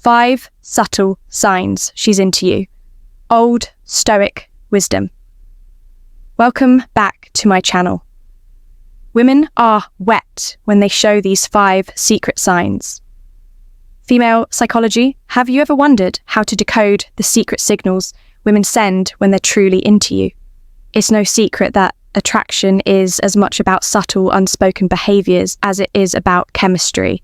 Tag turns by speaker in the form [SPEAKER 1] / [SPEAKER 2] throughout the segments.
[SPEAKER 1] 5 subtle signs she's into you. Old Stoic wisdom. Welcome back to my channel. Women are wet when they show these 5 secret signs. Female psychology, have you ever wondered how to decode the secret signals women send when they're truly into you? It's no secret that attraction is as much about subtle, unspoken behaviours as it is about chemistry.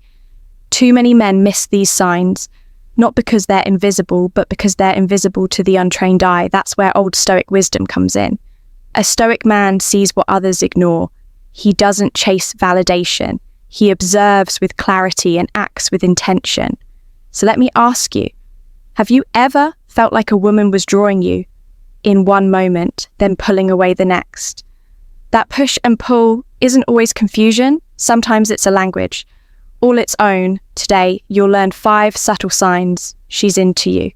[SPEAKER 1] Too many men miss these signs, not because they're invisible, but because they're invisible to the untrained eye. That's where old Stoic wisdom comes in. A Stoic man sees what others ignore. He doesn't chase validation. He observes with clarity and acts with intention. So let me ask you, have you ever felt like a woman was drawing you in one moment, then pulling away the next? That push and pull isn't always confusion. Sometimes it's a language all its own. Today, you'll learn 5 subtle signs she's into you.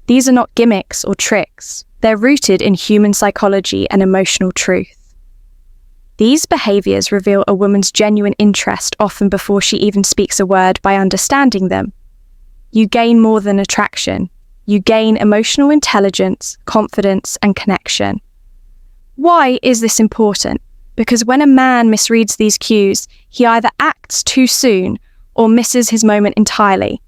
[SPEAKER 1] These are not gimmicks or tricks. They're rooted in human psychology and emotional truth. These behaviors reveal a woman's genuine interest often before she even speaks a word. By understanding them, you gain more than attraction. You gain emotional intelligence, confidence, and connection. Why is this important? Because when a man misreads these cues, he either acts too soon or misses his moment entirely.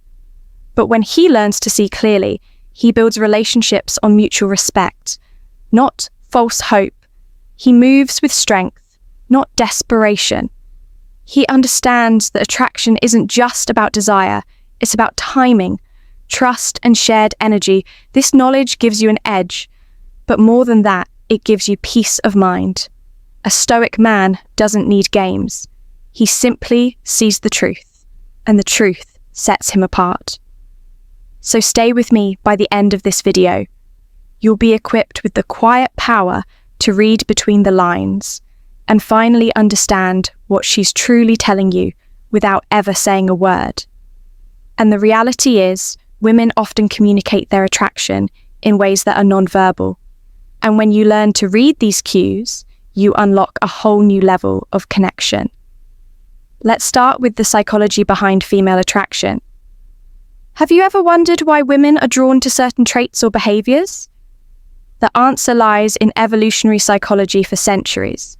[SPEAKER 1] But when he learns to see clearly, he builds relationships on mutual respect, not false hope. He moves with strength, not desperation. He understands that attraction isn't just about desire, it's about timing, trust, and shared energy. This knowledge gives you an edge, but more than that, it gives you peace of mind. A Stoic man doesn't need games. He simply sees the truth, and the truth sets him apart. So stay with me by the end of this video. You'll be equipped with the quiet power to read between the lines and finally understand what she's truly telling you without ever saying a word. And the reality is, women often communicate their attraction in ways that are non-verbal. And when you learn to read these cues, you unlock a whole new level of connection. Let's start with the psychology behind female attraction. Have you ever wondered why women are drawn to certain traits or behaviors? The answer lies in evolutionary psychology for centuries.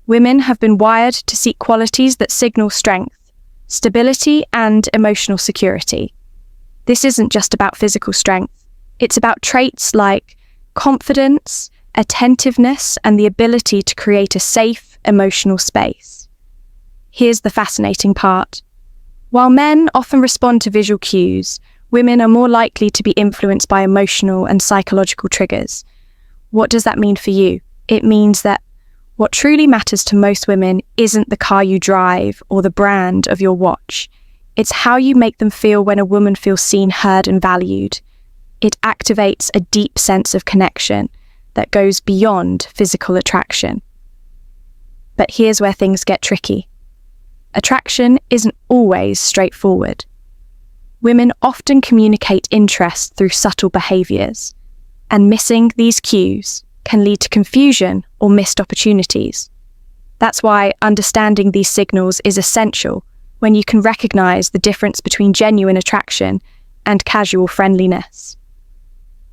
[SPEAKER 1] Women have been wired to seek qualities that signal strength, stability, and emotional security. This isn't just about physical strength. It's about traits like confidence, attentiveness, and the ability to create a safe, emotional space. Here's the fascinating part. While men often respond to visual cues, women are more likely to be influenced by emotional and psychological triggers. What does that mean for you? It means that what truly matters to most women isn't the car you drive or the brand of your watch. It's how you make them feel when a woman feels seen, heard, and valued. It activates a deep sense of connection that goes beyond physical attraction. But here's where things get tricky. Attraction isn't always straightforward. Women often communicate interest through subtle behaviours, and missing these cues can lead to confusion or missed opportunities. That's why understanding these signals is essential when you can recognise the difference between genuine attraction and casual friendliness.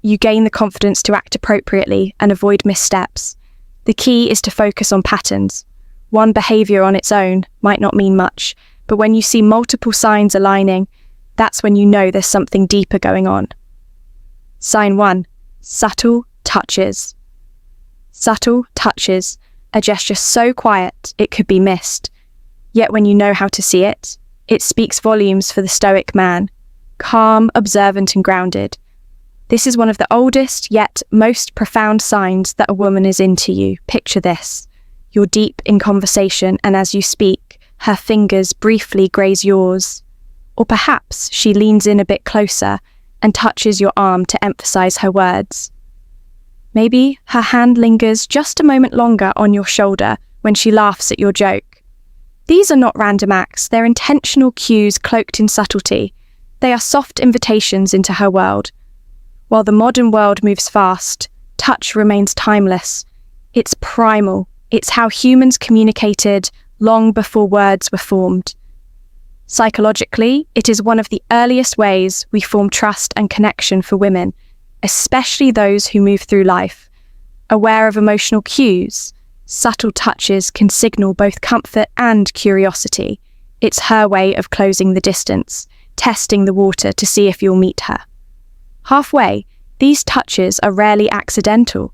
[SPEAKER 1] You gain the confidence to act appropriately and avoid missteps. The key is to focus on patterns. One behaviour on its own might not mean much, but when you see multiple signs aligning, that's when you know there's something deeper going on. Sign 1. Subtle touches. Subtle touches, a gesture so quiet it could be missed. Yet when you know how to see it, it speaks volumes for the Stoic man. Calm, observant, and grounded. This is one of the oldest yet most profound signs that a woman is into you. Picture this. You're deep in conversation, and as you speak, her fingers briefly graze yours. Or perhaps she leans in a bit closer and touches your arm to emphasize her words. Maybe her hand lingers just a moment longer on your shoulder when she laughs at your joke. These are not random acts, they're intentional cues cloaked in subtlety. They are soft invitations into her world. While the modern world moves fast, touch remains timeless. It's primal. It's how humans communicated long before words were formed. Psychologically, it is one of the earliest ways we form trust and connection for women, especially those who move through life. Aware of emotional cues, subtle touches can signal both comfort and curiosity. It's her way of closing the distance, testing the water to see if you'll meet her. Halfway, these touches are rarely accidental.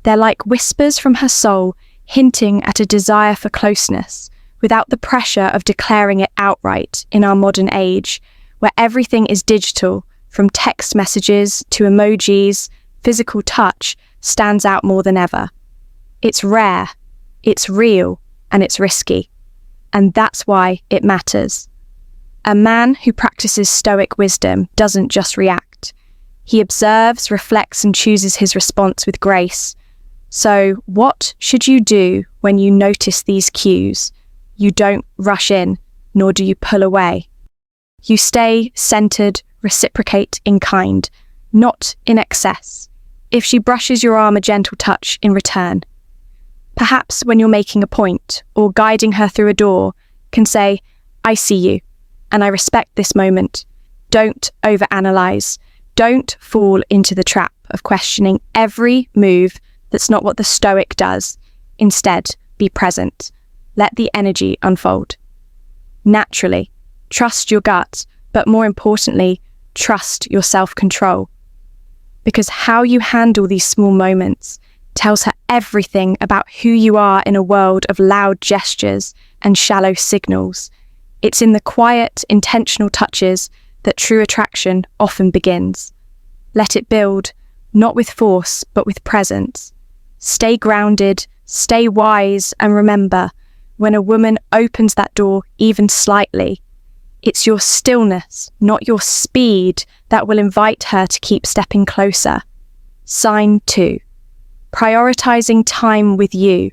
[SPEAKER 1] They're like whispers from her soul, hinting at a desire for closeness, without the pressure of declaring it outright in our modern age, where everything is digital, from text messages to emojis. Physical touch stands out more than ever. It's rare, it's real, and it's risky. And that's why it matters. A man who practices Stoic wisdom doesn't just react. He observes, reflects, and chooses his response with grace. So, what should you do when you notice these cues? You don't rush in, nor do you pull away. You stay centered, reciprocate in kind, not in excess. If she brushes your arm, a gentle touch in return. Perhaps when you're making a point or guiding her through a door, can say, "I see you, and I respect this moment." Don't overanalyze. Don't fall into the trap of questioning every move. That's not what the Stoic does. Instead, be present. Let the energy unfold. Naturally, trust your gut, but more importantly, trust your self-control. Because how you handle these small moments tells her everything about who you are in a world of loud gestures and shallow signals. It's in the quiet, intentional touches that true attraction often begins. Let it build, not with force, but with presence. Stay grounded, stay wise, and remember, when a woman opens that door even slightly, it's your stillness, not your speed, that will invite her to keep stepping closer. Sign 2. Prioritizing time with you.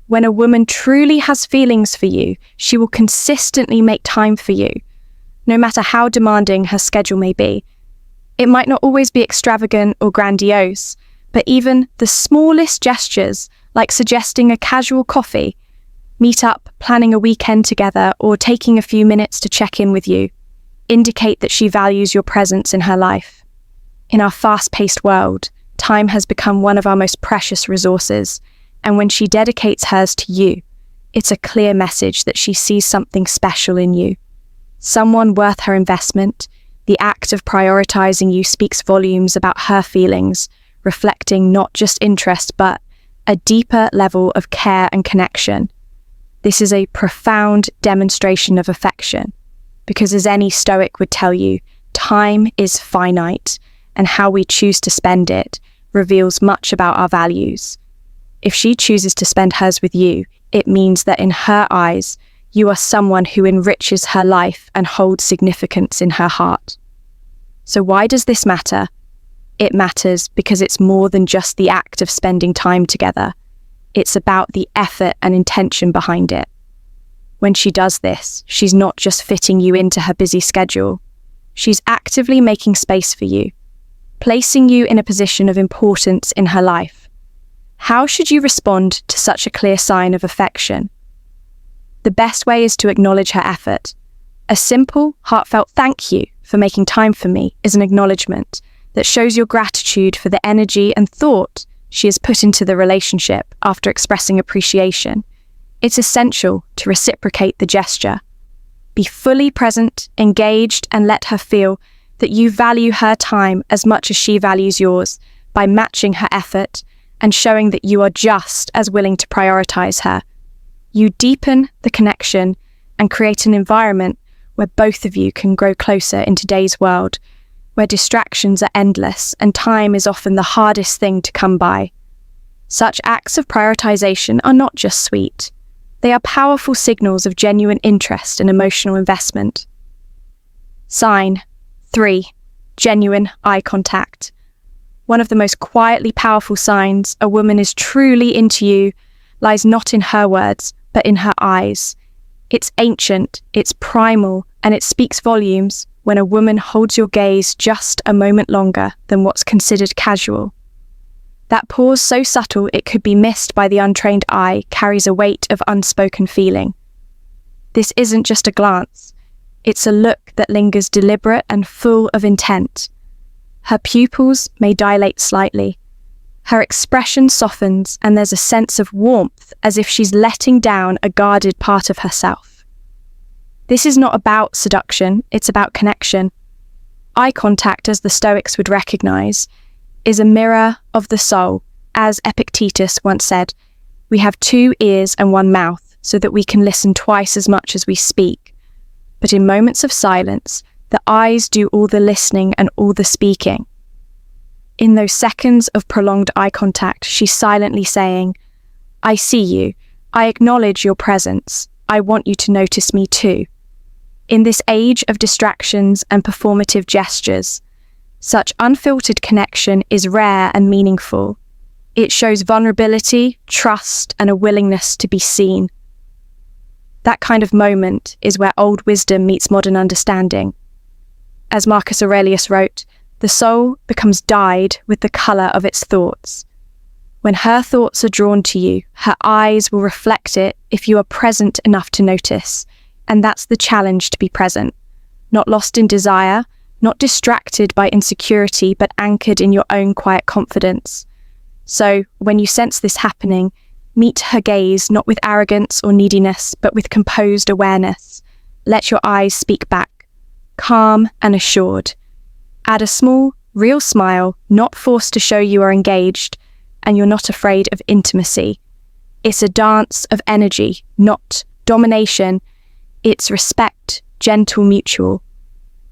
[SPEAKER 1] When a woman truly has feelings for you, she will consistently make time for you, no matter how demanding her schedule may be. It might not always be extravagant or grandiose, but even the smallest gestures, like suggesting a casual coffee, meet up, planning a weekend together, or taking a few minutes to check in with you, indicate that she values your presence in her life. In our fast-paced world, time has become one of our most precious resources, and when she dedicates hers to you, it's a clear message that she sees something special in you. Someone worth her investment. The act of prioritizing you speaks volumes about her feelings, reflecting not just interest, but a deeper level of care and connection. This is a profound demonstration of affection, because as any Stoic would tell you, time is finite, and how we choose to spend it reveals much about our values. If she chooses to spend hers with you, it means that in her eyes, you are someone who enriches her life and holds significance in her heart. So why does this matter? It matters because it's more than just the act of spending time together. It's about the effort and intention behind it. When she does this, she's not just fitting you into her busy schedule. She's actively making space for you, placing you in a position of importance in her life. How should you respond to such a clear sign of affection? The best way is to acknowledge her effort. A simple, heartfelt thank you for making time for me is an acknowledgement that shows your gratitude for the energy and thought she has put into the relationship after expressing appreciation. It's essential to reciprocate the gesture. Be fully present, engaged, and let her feel that you value her time as much as she values yours by matching her effort and showing that you are just as willing to prioritize her. You deepen the connection and create an environment where both of you can grow closer in today's world, where distractions are endless and time is often the hardest thing to come by. Such acts of prioritization are not just sweet. They are powerful signals of genuine interest and emotional investment. Sign 3. Genuine eye contact. One of the most quietly powerful signs a woman is truly into you lies not in her words, but in her eyes. It's ancient, it's primal, and it speaks volumes when a woman holds your gaze just a moment longer than what's considered casual. That pause, so subtle it could be missed by the untrained eye, carries a weight of unspoken feeling. This isn't just a glance. It's a look that lingers deliberate and full of intent. Her pupils may dilate slightly. Her expression softens, and there's a sense of warmth, as if she's letting down a guarded part of herself. This is not about seduction, it's about connection. Eye contact, as the Stoics would recognize, is a mirror of the soul. As Epictetus once said, we have 2 ears and 1 mouth, so that we can listen twice as much as we speak. But in moments of silence, the eyes do all the listening and all the speaking. In those seconds of prolonged eye contact, she's silently saying, I see you. I acknowledge your presence. I want you to notice me too. In this age of distractions and performative gestures, such unfiltered connection is rare and meaningful. It shows vulnerability, trust, and a willingness to be seen. That kind of moment is where old wisdom meets modern understanding. As Marcus Aurelius wrote, the soul becomes dyed with the colour of its thoughts. When her thoughts are drawn to you, her eyes will reflect it if you are present enough to notice. And that's the challenge, to be present. Not lost in desire, not distracted by insecurity, but anchored in your own quiet confidence. So, when you sense this happening, meet her gaze not with arrogance or neediness, but with composed awareness. Let your eyes speak back, calm and assured. Add a small, real smile, not forced to show you are engaged, and you're not afraid of intimacy. It's a dance of energy, not domination. It's respect, gentle, mutual.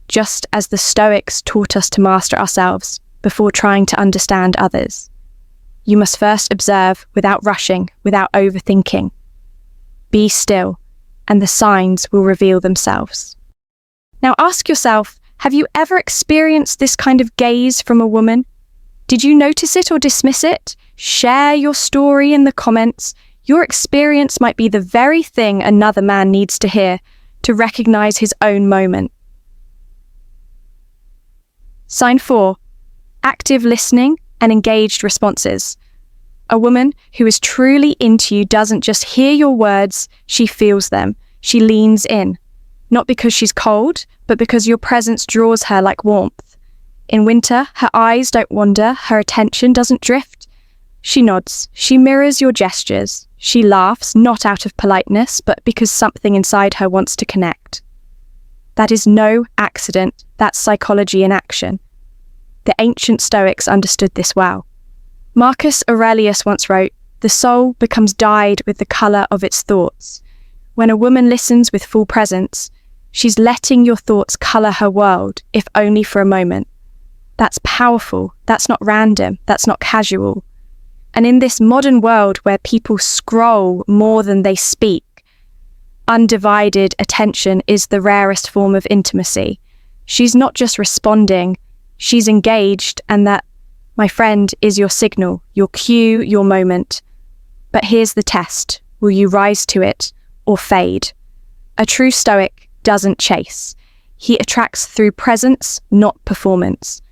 [SPEAKER 1] Just as the Stoics taught us to master ourselves before trying to understand others. You must first observe without rushing, without overthinking. Be still, and the signs will reveal themselves. Now ask yourself, have you ever experienced this kind of gaze from a woman? Did you notice it or dismiss it? Share your story in the comments. Your experience might be the very thing another man needs to hear to recognize his own moment. Sign 4. Active listening and engaged responses. A woman who is truly into you doesn't just hear your words, she feels them. She leans in. Not because she's cold, but because your presence draws her like warmth. In winter, her eyes don't wander, her attention doesn't drift. She nods, she mirrors your gestures. She laughs, not out of politeness, but because something inside her wants to connect. That is no accident, that's psychology in action. The ancient Stoics understood this well. Marcus Aurelius once wrote, "The soul becomes dyed with the colour of its thoughts." When a woman listens with full presence, she's letting your thoughts colour her world, if only for a moment. That's powerful, that's not random, that's not casual. And in this modern world where people scroll more than they speak, undivided attention is the rarest form of intimacy. She's not just responding, she's engaged, and that, my friend, is your signal, your cue, your moment. But here's the test. Will you rise to it or fade? A true Stoic doesn't chase. He attracts through presence, not performance.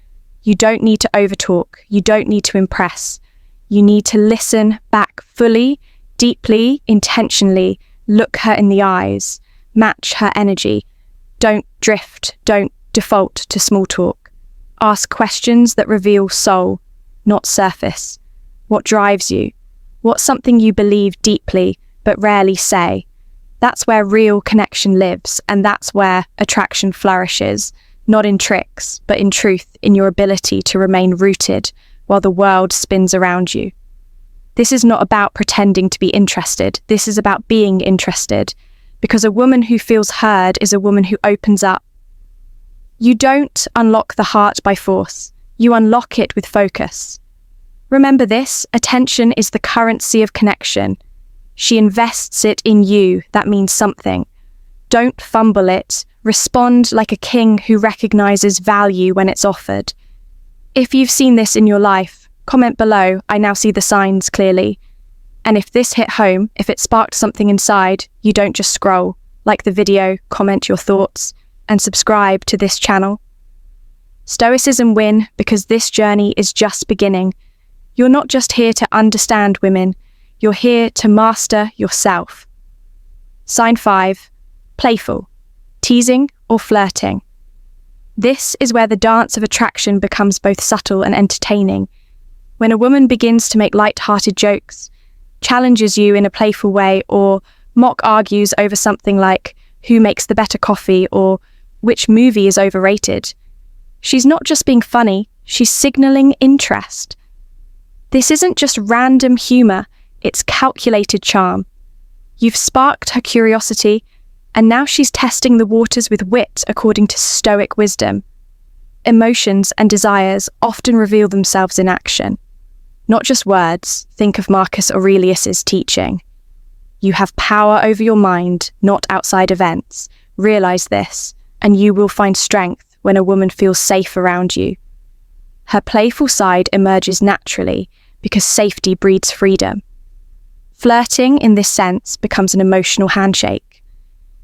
[SPEAKER 1] You don't need to overtalk. You don't need to impress. You need to listen back fully, deeply, intentionally. Look her in the eyes. Match her energy. Don't drift. Don't default to small talk. Ask questions that reveal soul, not surface. What drives you? What's something you believe deeply but rarely say? That's where real connection lives, and that's where attraction flourishes, not in tricks, but in truth, in your ability to remain rooted while the world spins around you. This is not about pretending to be interested. This is about being interested, because a woman who feels heard is a woman who opens up. You don't unlock the heart by force. You unlock it with focus. Remember this, attention is the currency of connection. She invests it in you, that means something. Don't fumble it. Respond like a king who recognizes value when it's offered. If you've seen this in your life, comment below, I now see the signs clearly. And if this hit home, if it sparked something inside, you don't just scroll. Like the video, comment your thoughts, and subscribe to this channel. Stoicism win because this journey is just beginning. You're not just here to understand women, you're here to master yourself. Sign 5, playful. teasing or flirting. This is where the dance of attraction becomes both subtle and entertaining. When a woman begins to make light-hearted jokes, challenges you in a playful way, or mock argues over something like who makes the better coffee or which movie is overrated, she's not just being funny, she's signaling interest. This isn't just random humor, it's calculated charm. You've sparked her curiosity, and now she's testing the waters with wit according to Stoic wisdom. Emotions and desires often reveal themselves in action. Not just words, think of Marcus Aurelius's teaching. You have power over your mind, not outside events. Realize this, and you will find strength when a woman feels safe around you. Her playful side emerges naturally because safety breeds freedom. Flirting, in this sense, becomes an emotional handshake.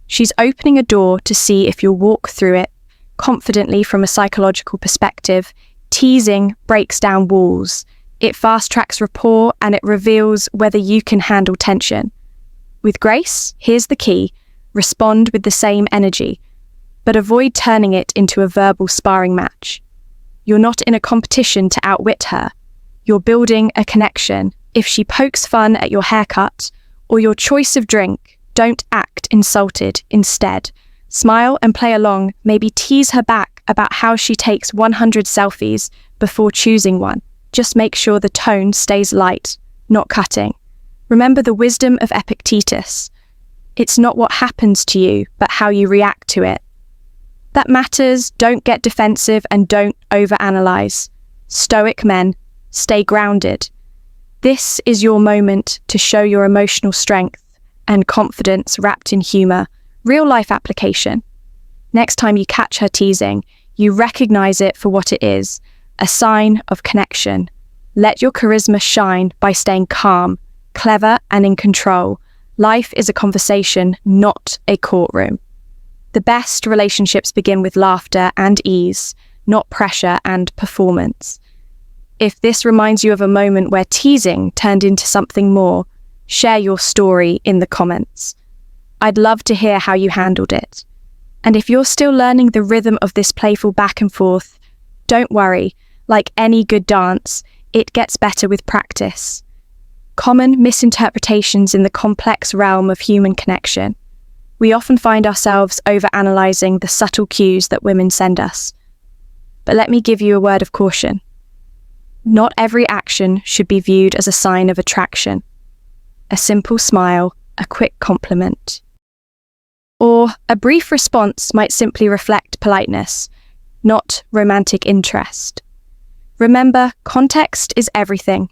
[SPEAKER 1] She's opening a door to see if you'll walk through it confidently from a psychological perspective. Teasing breaks down walls. It fast-tracks rapport and it reveals whether you can handle tension. With grace, here's the key: respond with the same energy, but avoid turning it into a verbal sparring match. You're not in a competition to outwit her. You're building a connection. If she pokes fun at your haircut or your choice of drink, don't act insulted. Instead, smile and play along. Maybe tease her back about how she takes 100 selfies before choosing one. Just make sure the tone stays light, not cutting. Remember the wisdom of Epictetus. It's not what happens to you, but how you react to it. That matters. Don't get defensive and don't overanalyze. Stoic men, stay grounded. This is your moment to show your emotional strength and confidence wrapped in humor, real-life application. Next time you catch her teasing, you recognize it for what it is, a sign of connection. Let your charisma shine by staying calm, clever, and in control. Life is a conversation, not a courtroom. The best relationships begin with laughter and ease, not pressure and performance. If this reminds you of a moment where teasing turned into something more, share your story in the comments. I'd love to hear how you handled it. And if you're still learning the rhythm of this playful back and forth, don't worry. Like any good dance, it gets better with practice. Common misinterpretations in the complex realm of human connection. We often find ourselves overanalyzing the subtle cues that women send us. But let me give you a word of caution. Not every action should be viewed as a sign of attraction. A simple smile, a quick compliment, or a brief response might simply reflect politeness, not romantic interest. Remember, context is everything.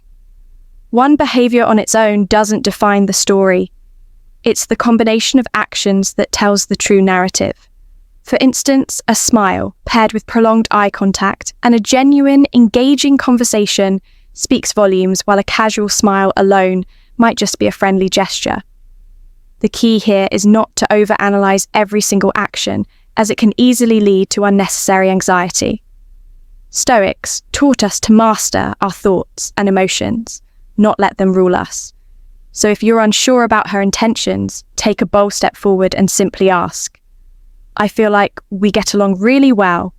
[SPEAKER 1] One behavior on its own doesn't define the story. It's the combination of actions that tells the true narrative. For instance, a smile paired with prolonged eye contact and a genuine, engaging conversation speaks volumes, while a casual smile alone might just be a friendly gesture. The key here is not to overanalyze every single action, as it can easily lead to unnecessary anxiety. Stoics taught us to master our thoughts and emotions, not let them rule us. So if you're unsure about her intentions, take a bold step forward and simply ask, I feel like we get along really well.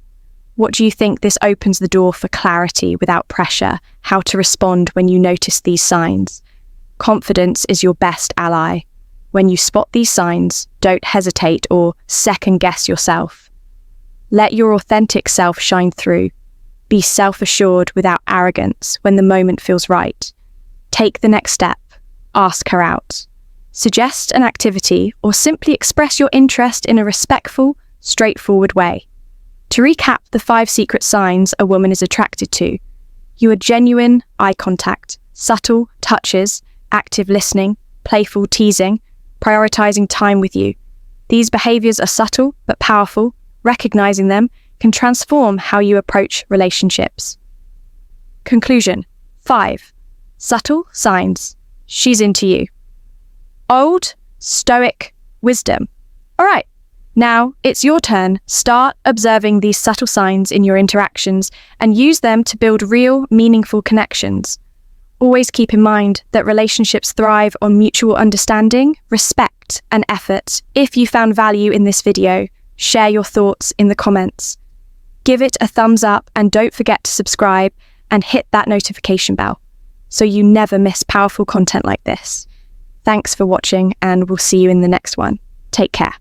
[SPEAKER 1] What do you think? This opens the door for clarity without pressure, how to respond when you notice these signs. Confidence is your best ally. When you spot these signs, don't hesitate or second-guess yourself. Let your authentic self shine through. Be self-assured without arrogance when the moment feels right. Take the next step. Ask her out. Suggest an activity or simply express your interest in a respectful, straightforward way. To recap the 5 secret signs a woman is attracted to: you are genuine, eye contact, subtle touches, active listening, playful teasing, prioritizing time with you. These behaviors are subtle but powerful. Recognizing them can transform how you approach relationships. Conclusion: 5. Subtle signs. She's into you. Old Stoic wisdom. All right, now it's your turn. Start observing these subtle signs in your interactions and use them to build real, meaningful connections. Always keep in mind that relationships thrive on mutual understanding, respect, and effort. If you found value in this video, share your thoughts in the comments. Give it a thumbs up and don't forget to subscribe and hit that notification bell so you never miss powerful content like this. Thanks for watching and we'll see you in the next one. Take care.